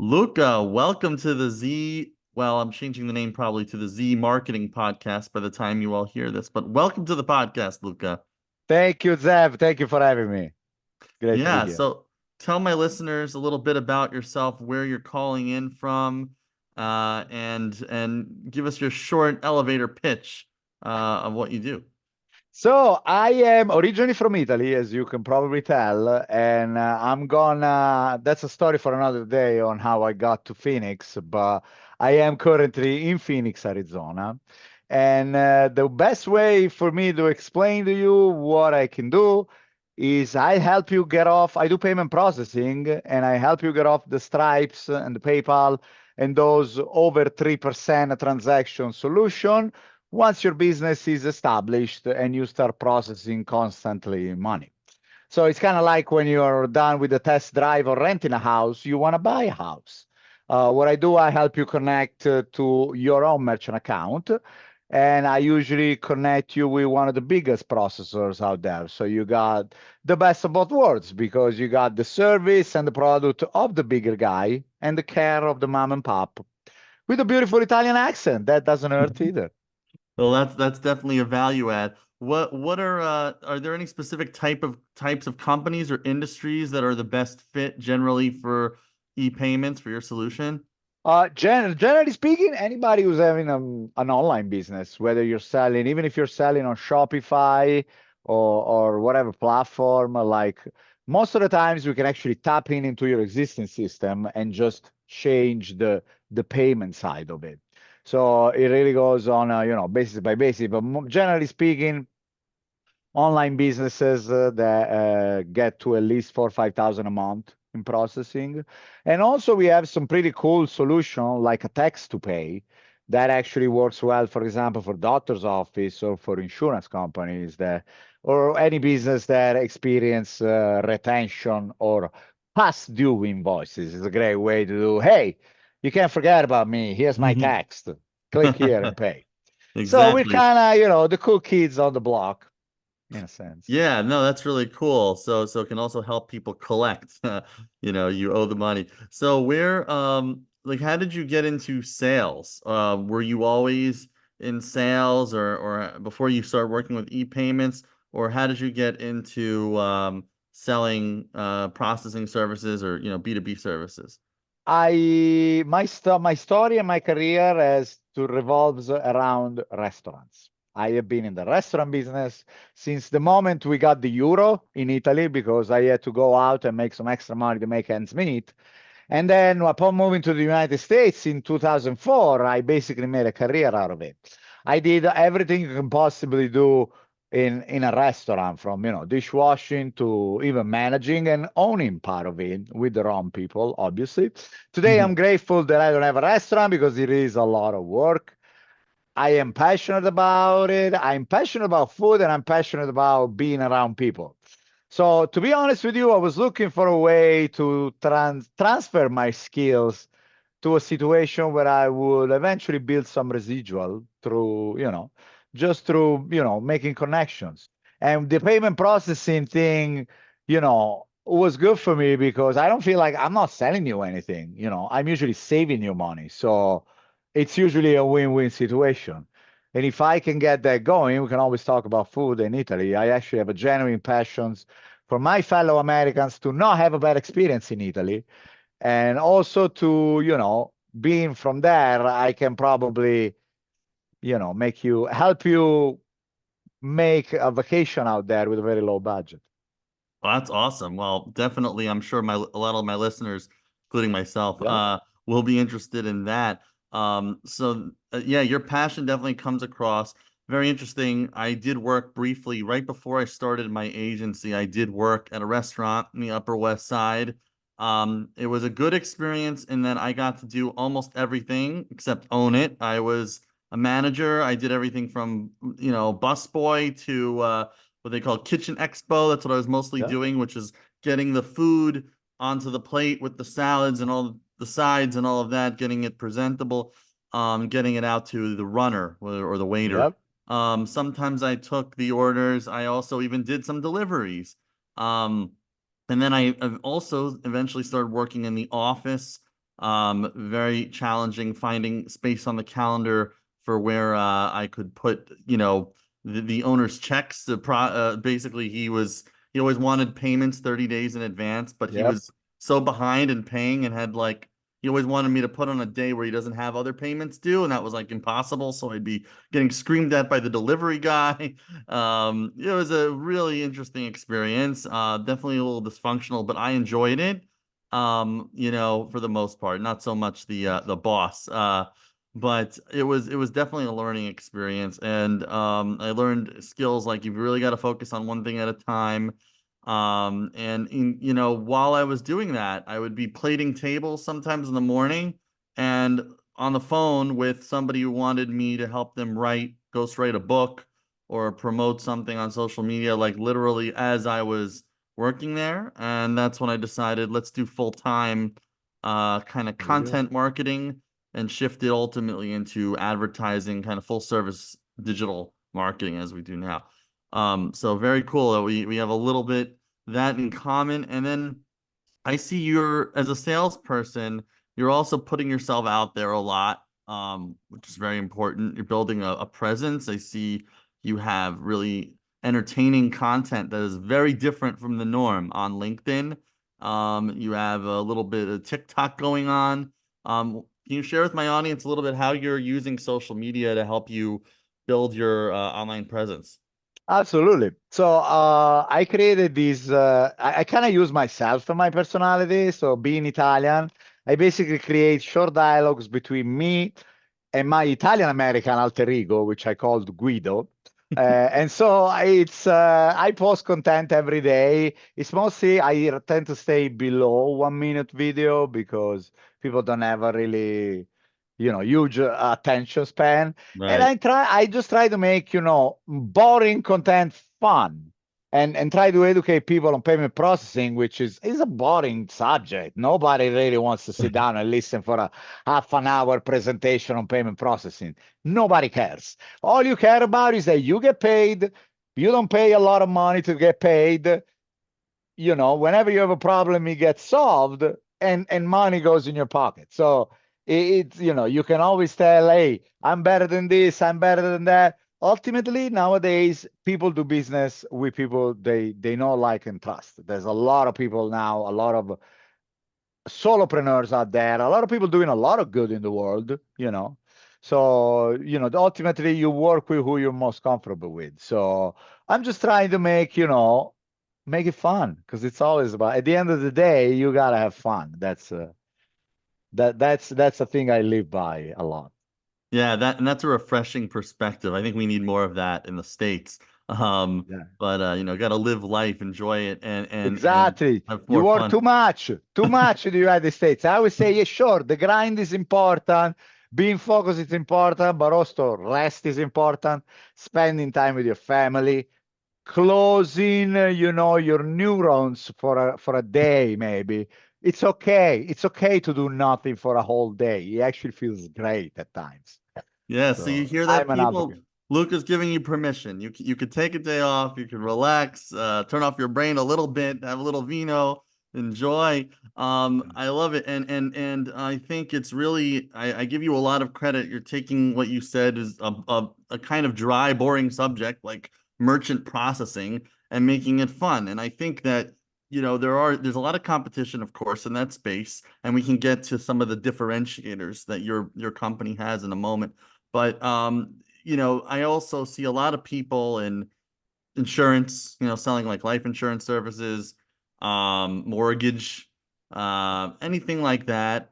Luca, welcome to the Z. Well, I'm changing the name probably to the Zee Marketing Podcast by the time you all hear this, but welcome to the podcast, Luca. Thank you, Zev. Thank you for having me. Great to be Yeah, here. so tell my listeners a little bit about yourself, where you're calling in from, and give us your short elevator pitch of what you do. So I am originally from Italy, as you can probably tell, and I'm gonna. That's a story for another day on how I got to Phoenix, but I am currently in Phoenix, Arizona. And the best way for me to explain to you what I can do is I help you get off. I do payment processing, and I help you get off the Stripes and the PayPal and those over 3% transaction solution once your business is established and you start processing constantly money. So it's kind of like when you're done with the test drive or renting a house, you want to buy a house. What I do, I help you connect to your own merchant account. And I usually connect you with one of the biggest processors out there. So you got the best of both worlds because you got the service and the product of the bigger guy and the care of the mom and pop with a beautiful Italian accent. That doesn't hurt either. Well, that's definitely a value add. What are there any specific types of companies or industries that are the best fit generally for e-payments for your solution? Generally speaking, anybody who's having an online business, whether you're selling, even if you're selling on Shopify or whatever platform, like most of the times we can actually tap into your existing system and just change the payment side of it. So it really goes on, basis by basis. But generally speaking, online businesses that get to at least 4 or 5 thousand a month in processing. And also we have some pretty cool solution like a text to pay that actually works well, for example, for doctor's office or for insurance companies that or any business that experience retention or past due invoices is a great way to do. Hey, you can't forget about me. Here's my text. Click here and pay. So we're Exactly. kind of, the cool kids on the block in a sense. Yeah, no, that's really cool. So it can also help people collect. You owe the money. So like how did you get into sales? Were you always in sales or before you start working with e-payments, or how did you get into selling processing services or B2B services? My story and my career has to revolves around restaurants. I have been in the restaurant business since the moment we got the euro in Italy because I had to go out and make some extra money to make ends meet. And then upon moving to the United States in 2004, I basically made a career out of it. I did everything you can possibly do in a restaurant, from dishwashing to even managing and owning part of it with the wrong people, obviously. Today I'm grateful that I don't have a restaurant because it is a lot of work. I am passionate about it. I'm passionate about food and I'm passionate about being around people. So, to be honest with you, I was looking for a way to transfer my skills to a situation where I would eventually build some residual through, just through, making connections. And the payment processing thing, was good for me because I don't feel like I'm not selling you anything. I'm usually saving you money. So it's usually a win-win situation. And if I can get that going, we can always talk about food in Italy. I actually have a genuine passion for my fellow Americans to not have a bad experience in Italy and also to being from there I can probably make you help you make a vacation out there with a very low budget. Well, that's awesome. Well, definitely, I'm sure a lot of my listeners, including myself, Yeah. will be interested in that. Yeah, your passion definitely comes across. Very interesting. I did work briefly right before I started my agency. I did work at a restaurant in the Upper West Side. It was a good experience in that I got to do almost everything except own it. I was a manager. I did everything from, busboy to what they call kitchen expo. That's what I was mostly Yeah. doing, which is getting the food onto the plate with the salads and all the sides and all of that, getting it presentable, getting it out to the runner or the waiter. Yep. Sometimes I took the orders. I also even did some deliveries. And then I've also eventually started working in the office. Very challenging finding space on the calendar for where I could put, the owner's checks. Basically, he always wanted payments 30 days in advance, but he Yep. was so behind in paying and had like he always wanted me to put on a day where he doesn't have other payments due, and that was like impossible. So I'd be getting screamed at by the delivery guy. It was a really interesting experience. Definitely a little dysfunctional, but I enjoyed it. For the most part, not so much the boss. But it was definitely a learning experience, and I learned skills like you've really got to focus on one thing at a time. While I was doing that, I would be plating tables sometimes in the morning and on the phone with somebody who wanted me to help them ghostwrite a book or promote something on social media, like literally as I was working there. And that's when I decided let's do full time kind of There you go. content marketing and shift it ultimately into advertising, kind of full service digital marketing as we do now. So very cool that we have a little bit that in common. And then I see you're as a salesperson, you're also putting yourself out there a lot, which is very important. You're building a presence. I see you have really entertaining content that is very different from the norm on LinkedIn. You have a little bit of TikTok going on. Can you share with my audience a little bit how you're using social media to help you build your online presence? Absolutely. So I created this. I kind of use myself and my personality. So being Italian, I basically create short dialogues between me and my Italian American alter ego, which I called Guido. And so I post content every day. It's mostly I tend to stay below 1 minute video because people don't have a really, huge attention span. And Right. I just try to make, boring content fun and try to educate people on payment processing, which is a boring subject. Nobody really wants to sit down and listen for a half an hour presentation on payment processing. Nobody cares. All you care about is that you get paid. You don't pay a lot of money to get paid. Whenever you have a problem, it gets solved and money goes in your pocket. So it's, you can always tell, hey, I'm better than this, I'm better than that. Ultimately, nowadays, people do business with people they know, like, and trust. There's a lot of people now, a lot of solopreneurs out there, a lot of people doing a lot of good in the world. So, ultimately you work with who you're most comfortable with. So I'm just trying to make it fun because it's always about, at the end of the day, you gotta have fun. That's a thing I live by a lot. Yeah, that's a refreshing perspective. I think we need more of that in the States. Yeah. But got to live life, enjoy it, and Exactly. have You more work fun. too much in the United States. I always say, yeah, sure, the grind is important, being focused is important, but also rest is important, spending time with your family, closing, your neurons for a day, maybe. It's okay. It's okay to do nothing for a whole day. It actually feels great at times. Yeah, so you So hear that, I'm an people? advocate. Luca's giving you permission. You could take a day off, you can relax, turn off your brain a little bit, have a little vino, enjoy. I love it, and I think it's really I give you a lot of credit. You're taking what you said is a kind of dry, boring subject like merchant processing and making it fun. And I think that there's a lot of competition, of course, in that space, and we can get to some of the differentiators that your company has in a moment. But I also see a lot of people in insurance, selling like life insurance services, mortgage, anything like that,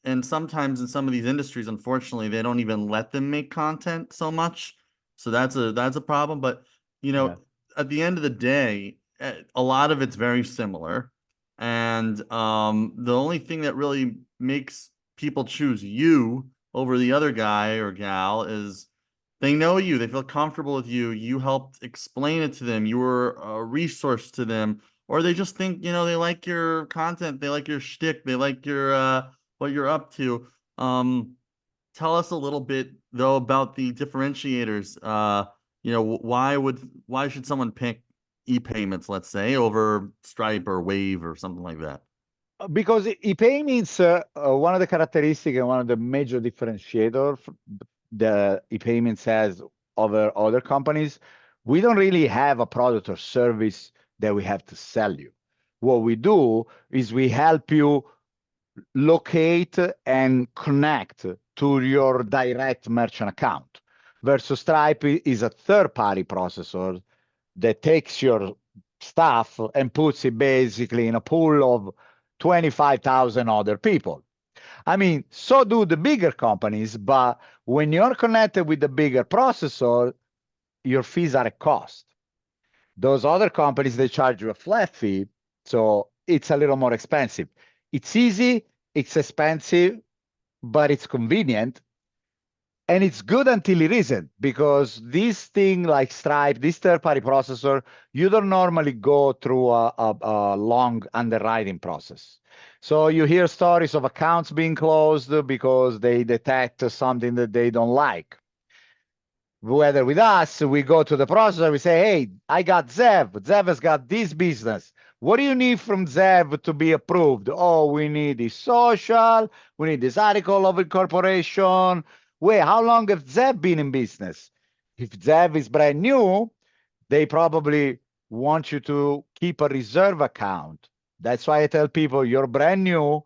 and sometimes in some of these industries, unfortunately, they don't even let them make content so much. So that's a problem. But, you know, Yeah. at the end of the day, a lot of it's very similar. And the only thing that really makes people choose you over the other guy or gal is they know you, they feel comfortable with you, you helped explain it to them, you were a resource to them, or they just think, they like your content, they like your shtick, they like your what you're up to. Um, Tell us a little bit though about the differentiators. Why should someone pick e-payments, let's say, over Stripe or Wave or something like that? Because e-payments, one of the characteristics and one of the major differentiator the e-payments has over other companies, we don't really have a product or service that we have to sell you. What we do is we help you locate and connect to your direct merchant account. Versus Stripe is a third-party processor that takes your stuff and puts it basically in a pool of 25,000 other people. I mean, so do the bigger companies, but when you're connected with the bigger processor, your fees are a cost. Those other companies, they charge you a flat fee, so it's a little more expensive. It's easy, it's expensive, but it's convenient. And it's good until it isn't, because this thing like Stripe, this third-party processor, you don't normally go through a long underwriting process. So you hear stories of accounts being closed because they detect something that they don't like. Whether with us, we go to the processor, we say, hey, I got Zev. Zev has got this business. What do you need from Zev to be approved? Oh, we need this social, we need this article of incorporation. Wait, how long has Zev been in business? If Zev is brand new, they probably want you to keep a reserve account. That's why I tell people, you're brand new,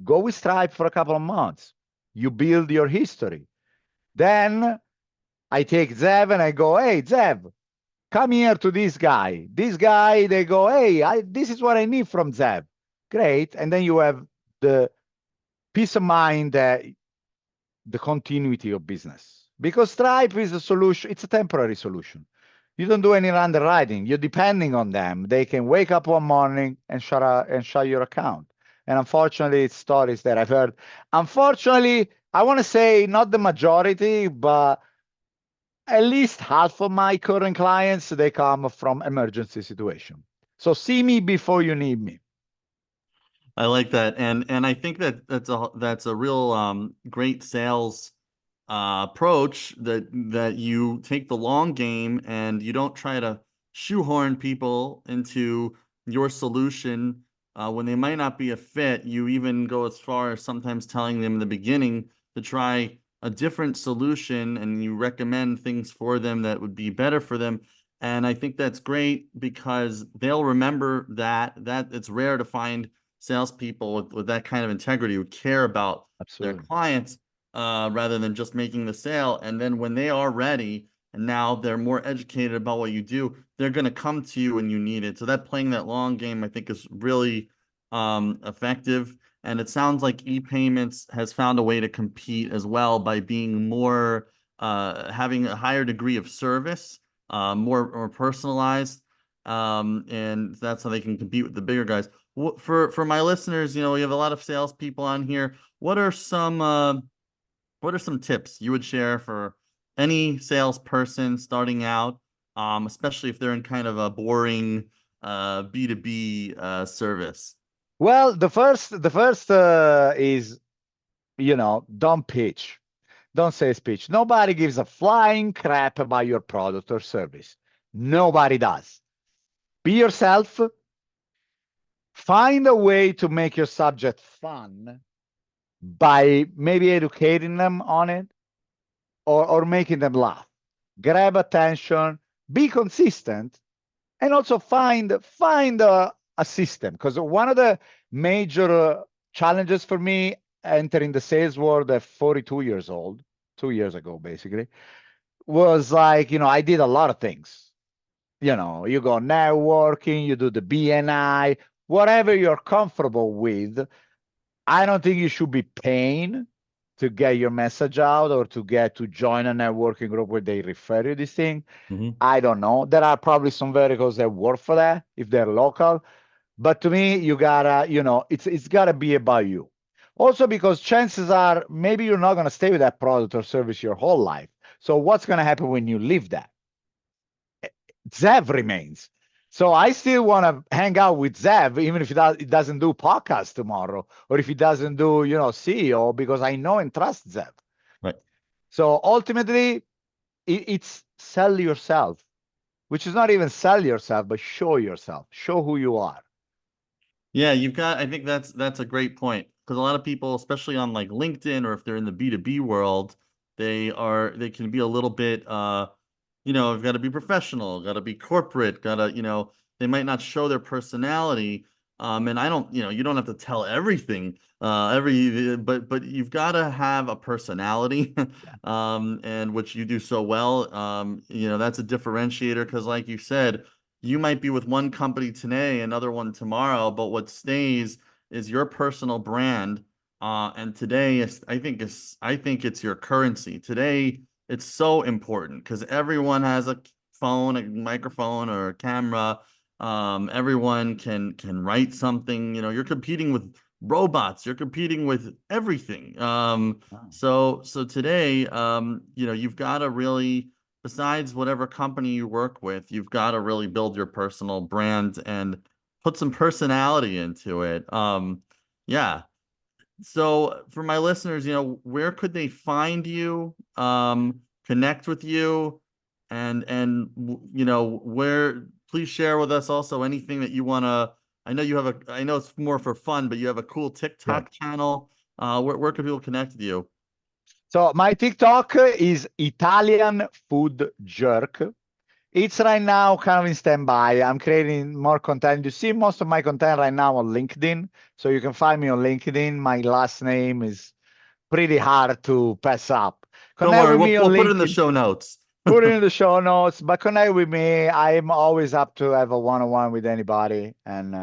go with Stripe for a couple of months. You build your history. Then I take Zev and I go, hey, Zev, come here to this guy. This guy, they go, hey, this is what I need from Zev. Great. And then you have the peace of mind that the continuity of business. Because Stripe is a solution, it's a temporary solution. You don't do any underwriting. You're depending on them. They can wake up one morning and shut your account. And unfortunately, it's stories that I've heard. Unfortunately, I want to say not the majority, but at least half of my current clients, they come from emergency situation. So see me before you need me. I like that, and I think that that's a real great sales approach, that you take the long game and you don't try to shoehorn people into your solution when they might not be a fit. You even go as far as sometimes telling them in the beginning to try a different solution, and you recommend things for them that would be better for them. And I think that's great because they'll remember that it's rare to find salespeople with that kind of integrity who care about their Absolutely. clients rather than just making the sale. And then when they are ready and now they're more educated about what you do, they're going to come to you when you need it. So that playing that long game, I think, is really effective. And it sounds like e-payments has found a way to compete as well by being more, having a higher degree of service, more personalized. And that's how they can compete with the bigger guys. For my listeners, we have a lot of salespeople on here. What are some tips you would share for any salesperson starting out, especially if they're in kind of a boring B2B service? Well, the first is, don't pitch. Don't say speech. Nobody gives a flying crap about your product or service. Nobody does. Be yourself. Find a way to make your subject fun by maybe educating them on it, or making them laugh. Grab attention, be consistent, and also find a system. Because one of the major challenges for me entering the sales world at 42 years old, 2 years ago, basically, was like, I did a lot of things. You go networking, you do the BNI, whatever you're comfortable with. I don't think you should be paying to get your message out or to join a networking group where they refer you this thing. Mm-hmm. I don't know. There are probably some verticals that work for that if they're local. But to me, you gotta, it's gotta be about you. Also, because chances are maybe you're not gonna stay with that product or service your whole life. So what's gonna happen when you leave that? Zev remains. So I still want to hang out with Zev, even if it doesn't do podcast tomorrow, or if he doesn't do, CEO, because I know and trust Zev. Right. So ultimately, it's sell yourself, which is not even sell yourself, but show yourself, show who you are. Yeah, I think that's a great point because a lot of people, especially on like LinkedIn or if they're in the B2B world, they can be a little bit got to be professional, got to be corporate, they might not show their personality. And I don't, you don't have to tell everything, but you've got to have a personality, Yeah. and which you do so well. That's a differentiator because, like you said, you might be with one company today, another one tomorrow, but what stays is your personal brand. And today, I think it's your currency. Today, it's so important because everyone has a phone, a microphone, or a camera. Everyone can write something. You're competing with robots. You're competing with everything. Oh. So today, you've got to really, besides whatever company you work with, you've got to really build your personal brand and put some personality into it. Yeah. So for my listeners, where could they find you, connect with you, and where, please share with us also anything that you want to, I know it's more for fun, but you have a cool Good. TikTok channel. Where could people connect with you? So my TikTok is Italian food jerk. It's right now kind of in standby. I'm creating more content. You see most of my content right now on LinkedIn. So you can find me on LinkedIn. My last name is pretty hard to pass up. Don't Connect worry, with me on we'll put it in the LinkedIn. show notes. Put it in the show notes, but connect with me. I'm always up to have a one-on-one with anybody and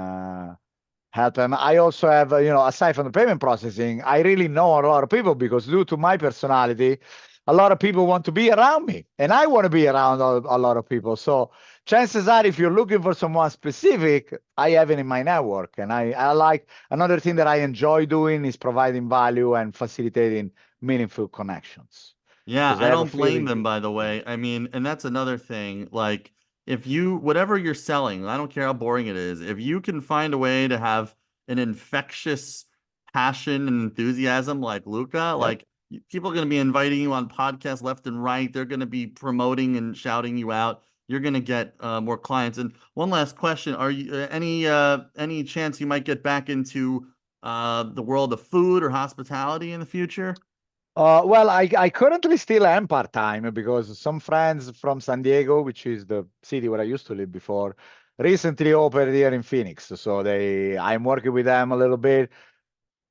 help them. I also have, aside from the payment processing, I really know a lot of people because due to my personality, a lot of people want to be around me and I want to be around a lot of people. So chances are, if you're looking for someone specific, I have it in my network. And I like another thing that I enjoy doing is providing value and facilitating meaningful connections Yeah, because I I have a don't blame feeling. them, by the Yeah. way. I mean, and that's another thing. Like, if you, whatever you're selling, I don't care how boring it is, if you can find a way to have an infectious passion and enthusiasm like Luca, Yep. like, people are going to be inviting you on podcasts left and right. They're going to be promoting and shouting you out. You're going to get more clients. And one last question: Are you any chance you might get back into the world of food or hospitality in the future? Well, I currently still am part-time because some friends from San Diego, which is the city where I used to live before, recently opened here in Phoenix. So I'm working with them a little bit.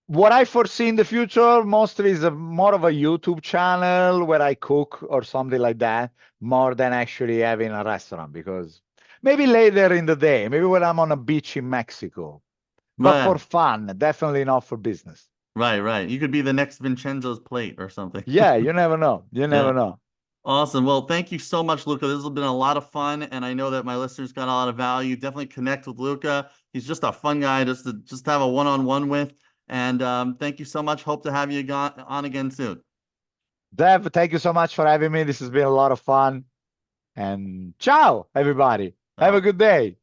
What I foresee in the future mostly is more of a YouTube channel where I cook or something like that, more than actually having a restaurant. Because maybe later in the day, maybe when I'm on a beach in Mexico, but for Right. fun, definitely not for business. Right, right. You could be the next Vincenzo's plate or something. Yeah, you never know. You Yeah. never know. Awesome. Well, thank you so much, Luca. This has been a lot of fun, and I know that my listeners got a lot of value. Definitely connect with Luca. He's just a fun guy just to have a one-on-one with. And thank you so much. Hope to have you on again soon. Dev, thank you so much for having me. This has been a lot of fun. And ciao, everybody. Have a Ciao. good day.